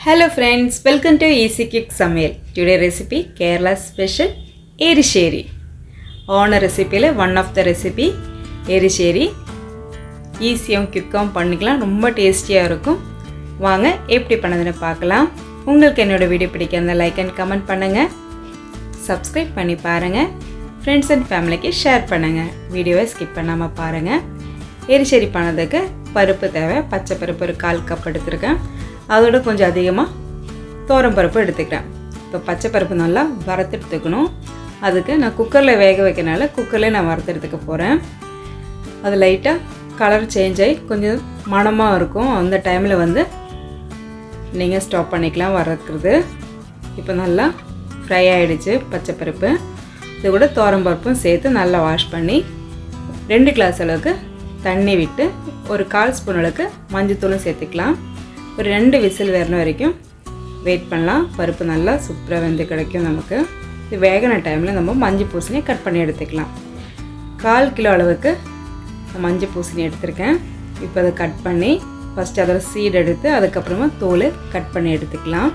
Hello friends, welcome to Easy Quick Samayal. Today recipe Kerala special Erisheri. On recipe one of the recipe Erisheri. ஈஸியாகவும் குயிக்காகவும் பண்ணிக்கலாம், ரொம்ப டேஸ்டியாக இருக்கும். வாங்க எப்படி பண்ணதுன்னு பார்க்கலாம். உங்களுக்கு என்னோடய வீடியோ பிடிக்கிறத லைக் அண்ட் கமெண்ட் பண்ணுங்கள், சப்ஸ்கிரைப் பண்ணி பாருங்கள், ஃப்ரெண்ட்ஸ் அண்ட் ஃபேமிலிக்கு ஷேர் பண்ணுங்கள், வீடியோவை ஸ்கிப் பண்ணாமல் பாருங்கள். எரிசேரி பண்ணதுக்கு பருப்பு தேவை. பச்சை பருப்பு ஒரு 1/4 கப் எடுத்துருக்கேன். அதோட கொஞ்சம் அதிகமாக தோரம் பருப்பு எடுத்துக்கிறேன். இப்போ பச்சை பருப்பு நல்லா வறுத்து எடுத்துக்கணும். அதுக்கு நான் குக்கரில் வேக வைக்கிறனால குக்கர்லேயே நான் வறுத்து எடுத்துக்க போகிறேன். அது லைட்டாக கலர் சேஞ்ச் ஆகி கொஞ்சம் மணமாக இருக்கும். அந்த டைமில் நீங்கள் ஸ்டாப் பண்ணிக்கலாம் வறுக்கிறது. இப்போ நல்லா ஃப்ரை ஆகிடுச்சு பச்சை பருப்பு. இது கூட தோரம் பருப்பும் சேர்த்து நல்லா வாஷ் பண்ணி 2 கிளாஸ் அளவுக்கு தண்ணி விட்டு ஒரு 1/4 ஸ்பூன் அளவுக்கு மஞ்சத்தூளும் சேர்த்துக்கலாம். ஒரு 2 விசில் வரணும் வரைக்கும் வெயிட் பண்ணலாம். பருப்பு நல்லா சூப்பராக வெந்து கிடைக்கும் நமக்கு. இது வேகின டைமில் நம்ம மஞ்சள் பூசணியை கட் பண்ணி எடுத்துக்கலாம். 1/4 கிலோ அளவுக்கு மஞ்சள் பூசணி எடுத்துருக்கேன். இப்போ அதை கட் பண்ணி ஃபஸ்ட்டு அதோட சீடு எடுத்து அதுக்கப்புறமா தோல் கட் பண்ணி எடுத்துக்கலாம்.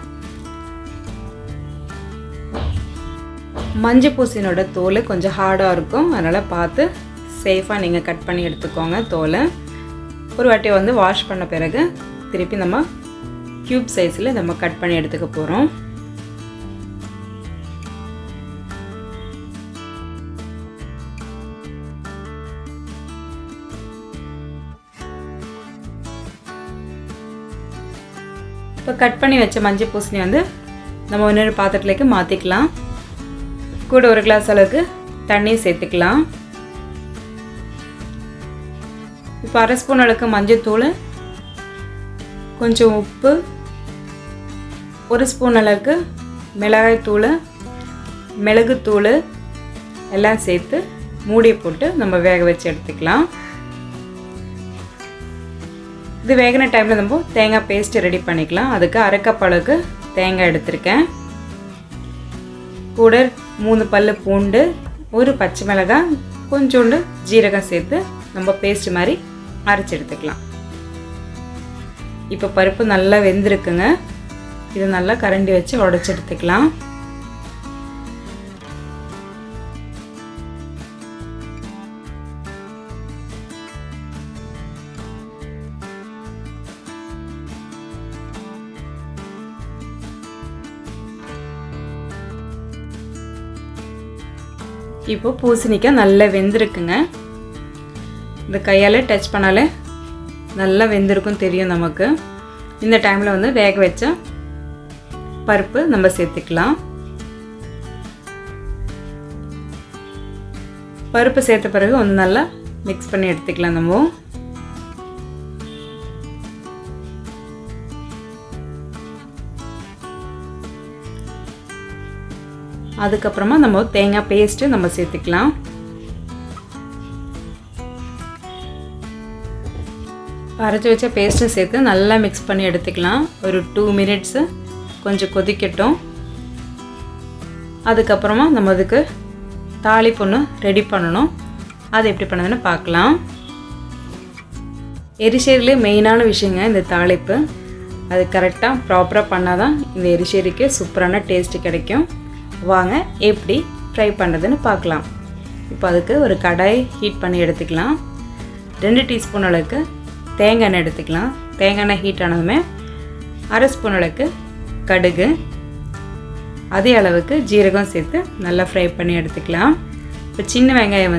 மஞ்சள் பூசணியோட தோல் கொஞ்சம் ஹார்டாக இருக்கும், அதனால் பார்த்து சேஃபாக நீங்கள் கட் பண்ணி எடுத்துக்கோங்க தோலை. ஒரு வாட்டி வாஷ் பண்ண பிறகு திருப்பி நம்ம க்யூப் சைஸில் நம்ம கட் பண்ணி எடுத்துக்க போகிறோம். இப்போ கட் பண்ணி வச்ச மஞ்சள் பூசணி நம்ம இன்னொரு பாத்திரத்துலேக்கு மாற்றிக்கலாம். கூட 1 கிளாஸ் அளவுக்கு தண்ணி சேர்த்துக்கலாம். இப்போ 1/2 ஸ்பூன் அளவுக்கு மஞ்சள் தூள், கொஞ்சம் உப்பு, 1 ஸ்பூன் அளவுக்கு மிளகாய்த்தூள், மிளகுத்தூள் எல்லாம் சேர்த்து மூடி போட்டு நம்ம வேக வச்சு எடுத்துக்கலாம். இது வேகின டைமில் நம்ம தேங்காய் பேஸ்ட்டு ரெடி பண்ணிக்கலாம். அதுக்கு 1/2 கப் அளவுக்கு தேங்காய் எடுத்திருக்கேன். கூட 3 பல் பூண்டு, 1 பச்சை மிளகாய், கொஞ்சோண்டு ஜீரகம் சேர்த்து நம்ம பேஸ்ட் மாதிரி அரைச்சி எடுத்துக்கலாம். இப்போ பருப்பு நல்லா வெந்திருக்குங்க. இது நல்லா கரண்டி வச்சு உடைச்சி எடுத்துக்கலாம். இப்போ பூசணிக்காய் நல்லா வெந்திருக்குங்க. இந்த கையால் டச் பண்ணாலே நல்லா வெந்திருக்கும் தெரியும் நமக்கு. இந்த டைமில் வேக வச்ச பருப்பு நம்ம சேர்த்துக்கலாம். பருப்பு சேர்த்த பிறகு நல்லா மிக்ஸ் பண்ணி எடுத்துக்கலாம். நம்ம அதுக்கப்புறமா நம்ம தேங்காய் பேஸ்ட்டு நம்ம சேர்த்துக்கலாம். அரைச்சி வச்ச பேஸ்ட்டும் சேர்த்து நல்லா மிக்ஸ் பண்ணி எடுத்துக்கலாம். ஒரு 2 மினிட்ஸு கொஞ்சம் கொதிக்கட்டும். அதுக்கப்புறமா நம்ம அதுக்கு தாளிப்பு ஒன்று ரெடி பண்ணணும். அது எப்படி பண்ணதுன்னு பார்க்கலாம். எரிசேரியிலே மெயினான விஷயங்க இந்த தாளிப்பு. அது கரெக்டாக ப்ராப்பராக பண்ணால் தான் இந்த எரிசேரிக்கு சூப்பரான டேஸ்ட்டு கிடைக்கும். வாங்க எப்படி ஃப்ரை பண்ணுறதுன்னு பார்க்கலாம். இப்போ அதுக்கு ஒரு கடாய் ஹீட் பண்ணி எடுத்துக்கலாம். 2 டீஸ்பூன் அளவுக்கு தேங்காய் எண்ணெய் எடுத்துக்கலாம். தேங்காய் எண்ணெய் ஹீட் ஆனதுமே 1/2 ஸ்பூன் அளவுக்கு கடுகு, அதே அளவுக்கு ஜீரகம் சேர்த்து நல்லா ஃப்ரை பண்ணி எடுத்துக்கலாம். இப்போ சின்ன வெங்காயம்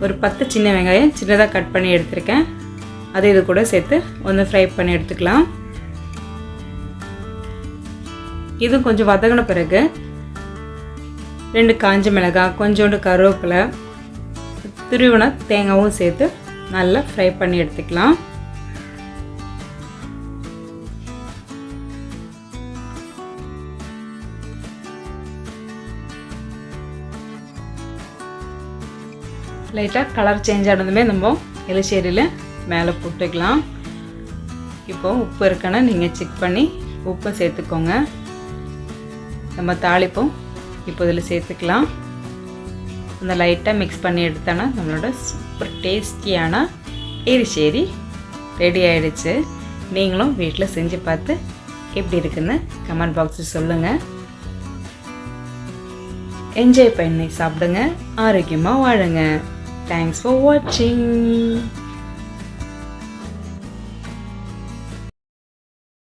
ஒரு 10 சின்ன வெங்காயம் சின்னதாக கட் பண்ணி எடுத்துருக்கேன். அது இது கூட சேர்த்து ஃப்ரை பண்ணி எடுத்துக்கலாம். இது கொஞ்சம் வதங்கின பிறகு 2 காஞ்ச மிளகாய், கொஞ்சோண்டு கருவேப்பிலை, துருவின தேங்காயும் சேர்த்து நல்லா ஃப்ரை பண்ணி எடுத்துக்கலாம். லைட்டாக கலர் சேஞ்ச் ஆனதுமே நம்ம எலிசேரியில் மேலே போட்டுக்கலாம். இப்போது உப்பு இருக்கான்னு நீங்கள் செக் பண்ணி உப்பு சேர்த்துக்கோங்க. நம்ம தாளிப்போம் இப்போ இதில் சேர்த்துக்கலாம். அந்த லைட்டாக மிக்ஸ் பண்ணி எடுத்தோன்னா நம்மளோட சூப்பர் டேஸ்டியான எரிசேரி ரெடி ஆகிடுச்சு. நீங்களும் வீட்டில் செஞ்சு பார்த்து எப்படி இருக்குன்னு கமெண்ட் பாக்ஸில் சொல்லுங்கள். என்ஜாய் பண்ணி சாப்பிடுங்க, ஆரோக்கியமாக வாழுங்க. தேங்க்ஸ் ஃபார் வாட்சிங்.